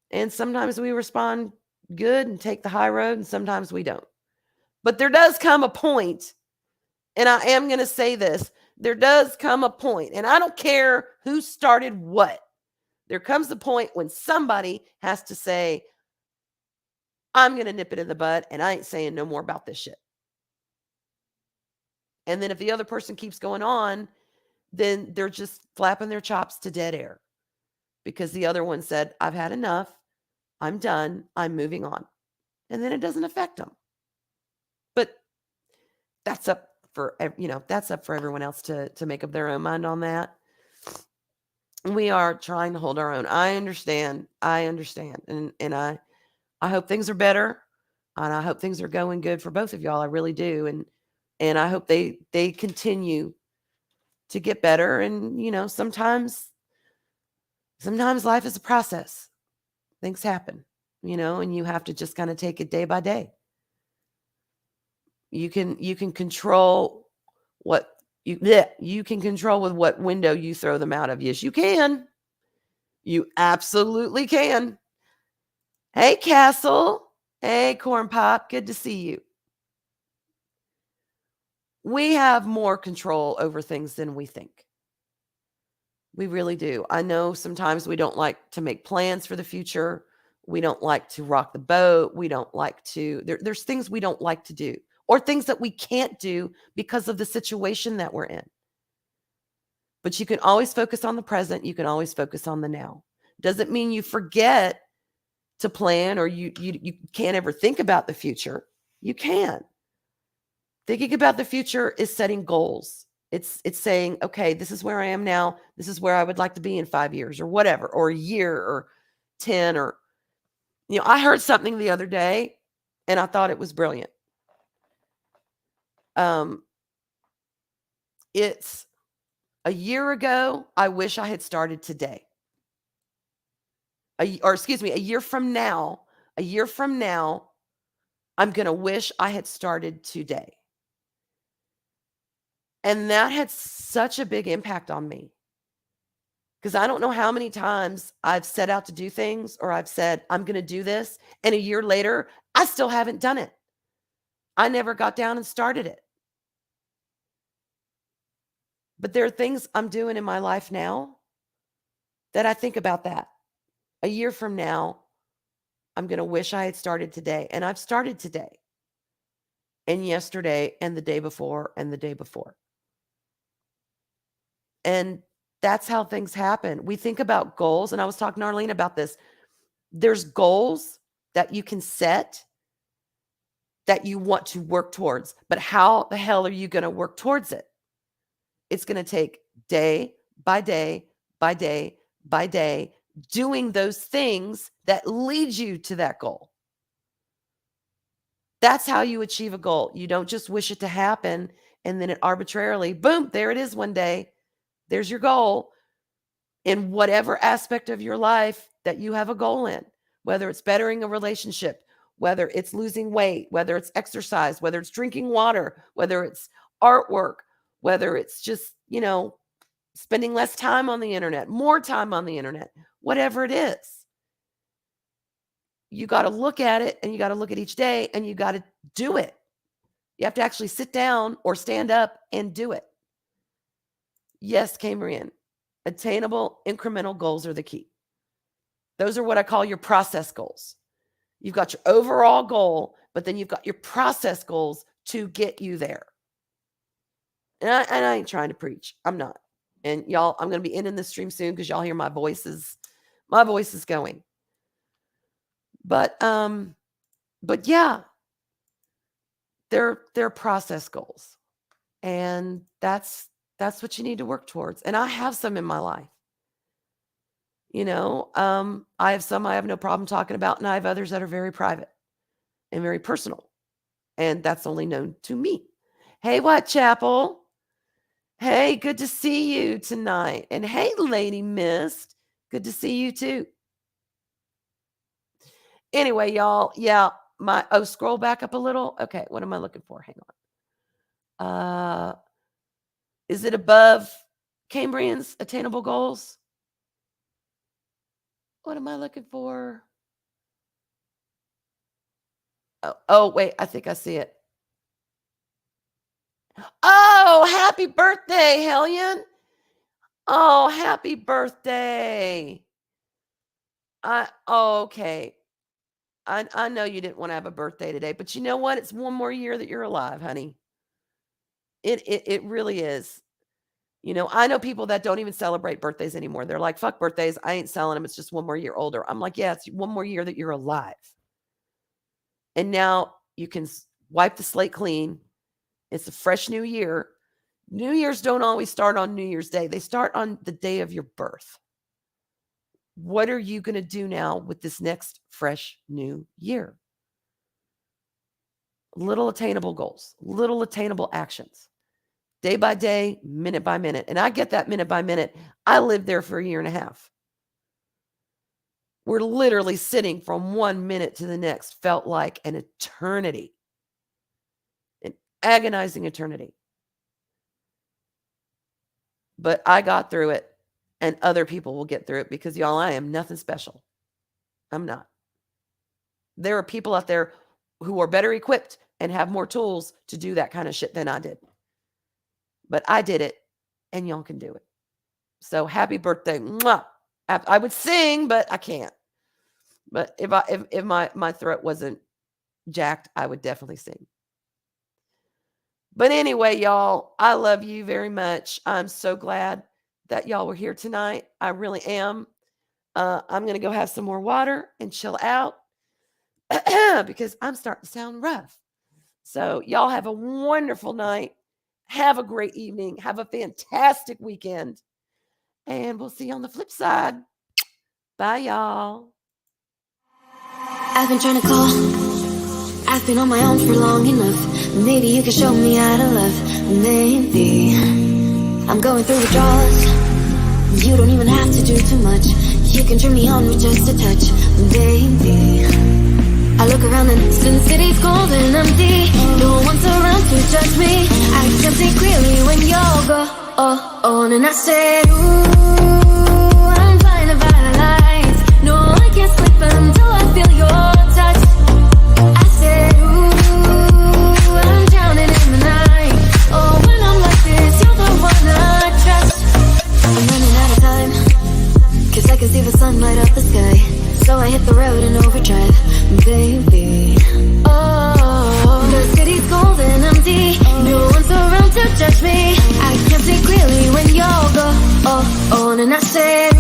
And sometimes we respond good and take the high road, and sometimes we don't. But there does come a point, and I am going to say this, there does come a point, and I don't care who started what. There comes a point when somebody has to say, I'm going to nip it in the bud, and I ain't saying no more about this shit. And then if the other person keeps going on, then they're just flapping their chops to dead air because the other one said, I've had enough. I'm done. I'm moving on. And then it doesn't affect them. But that's up for everyone else to make up their own mind on that. We are trying to hold our own. I understand. And I hope things are better. And I hope things are going good for both of y'all. I really do. And I hope they continue to get better. And, sometimes life is a process. Things happen, and you have to just kind of take it day by day. You can control what you can control with what window you throw them out of. Yes, you can. You absolutely can. Hey, Castle. Hey, Corn Pop. Good to see you. We have more control over things than we think. We really do. I know sometimes we don't like to make plans for the future. We don't like to rock the boat. We don't like to, there's things we don't like to do, or things that we can't do because of the situation that we're in. But you can always focus on the present. You can always focus on the now. Doesn't mean you forget to plan, or you can't ever think about the future. You can. Thinking about the future is setting goals. It's saying, okay, this is where I am now. This is where I would like to be in 5 years or whatever, or a year or 10, or, I heard something the other day and I thought it was brilliant. It's a year ago. I wish I had started today. A year from now, I'm going to wish I had started today. And that had such a big impact on me. Because I don't know how many times I've set out to do things, or I've said, I'm going to do this. And a year later, I still haven't done it. I never got down and started it. But there are things I'm doing in my life now that I think about that. A year from now, I'm going to wish I had started today. And I've started today, and yesterday, and the day before, and the day before. And that's how things happen. We think about goals. And I was talking to Arlene about this. There's goals that you can set that you want to work towards. But how the hell are you going to work towards it? It's going to take day by day by day by day, doing those things that lead you to that goal. That's how you achieve a goal. You don't just wish it to happen and then it arbitrarily, boom, there it is one day. There's your goal in whatever aspect of your life that you have a goal in, whether it's bettering a relationship, whether it's losing weight, whether it's exercise, whether it's drinking water, whether it's artwork, whether it's just, spending less time on the internet, more time on the internet, whatever it is. You got to look at it, and you got to look at each day, and you got to do it. You have to actually sit down or stand up and do it. Yes, Camryn, attainable incremental goals are the key. Those are what I call your process goals. You've got your overall goal, but then you've got your process goals to get you there. And I ain't trying to preach. I'm not. And y'all, I'm going to be ending this stream soon because y'all hear my voice is going. But yeah, they're process goals. And that's what you need to work towards. And I have some in my life. I have some I have no problem talking about, and I have others that are very private and very personal. And that's only known to me. Hey, Whitechapel. Hey, good to see you tonight. And hey, Lady Mist, good to see you too. Anyway, y'all, yeah, scroll back up a little. Okay, what am I looking for? Hang on. Is it above Cambrian's attainable goals? What am I looking for? Oh, wait, I think I see it. Oh, happy birthday, Hellion. Oh, happy birthday. Okay. I know you didn't want to have a birthday today, but you know what? It's one more year that you're alive, honey. It really is. I know people that don't even celebrate birthdays anymore. They're like, fuck birthdays. I ain't selling them. It's just one more year older. I'm like, yeah, it's one more year that you're alive. And now you can wipe the slate clean. It's a fresh new year. New Year's don't always start on New Year's Day. They start on the day of your birth. What are you going to do now with this next fresh new year? Little attainable goals, little attainable actions, day by day, minute by minute. And I get that minute by minute. I lived there for a year and a half. We're literally sitting from 1 minute to the next, felt like an eternity, an agonizing eternity. But I got through it, and other people will get through it because, y'all, I am nothing special. I'm not. There are people out there who are better equipped and have more tools to do that kind of shit than I did. But I did it, and y'all can do it. So happy birthday. Mwah. I would sing, but I can't. But if my throat wasn't jacked, I would definitely sing. But anyway, y'all, I love you very much. I'm so glad that y'all were here tonight. I really am. I'm going to go have some more water and chill out because I'm starting to sound rough. So y'all have a wonderful night. Have a great evening. Have a fantastic weekend. And we'll see you on the flip side. Bye, y'all. I've been trying to call. I've been on my own for long enough. Maybe you can show me how to love. Maybe I'm going through withdrawals. You don't even have to do too much. You can turn me on with just a touch. Baby, I look around and since city's cold and empty, no one's around to judge me. I can see clearly when you're gone, and I said, ooh, I'm blinded by the lights. No, I can't sleep until I feel your touch. I said, ooh, I'm drowning in the night. Oh, when I'm like this, you're the one I trust. I'm running out of time, 'cause I can see the sun light up the sky. So I hit the road in overdrive, baby. Oh, the city's cold and empty, no one's around to judge me. I can see clearly when you're gone, and I said,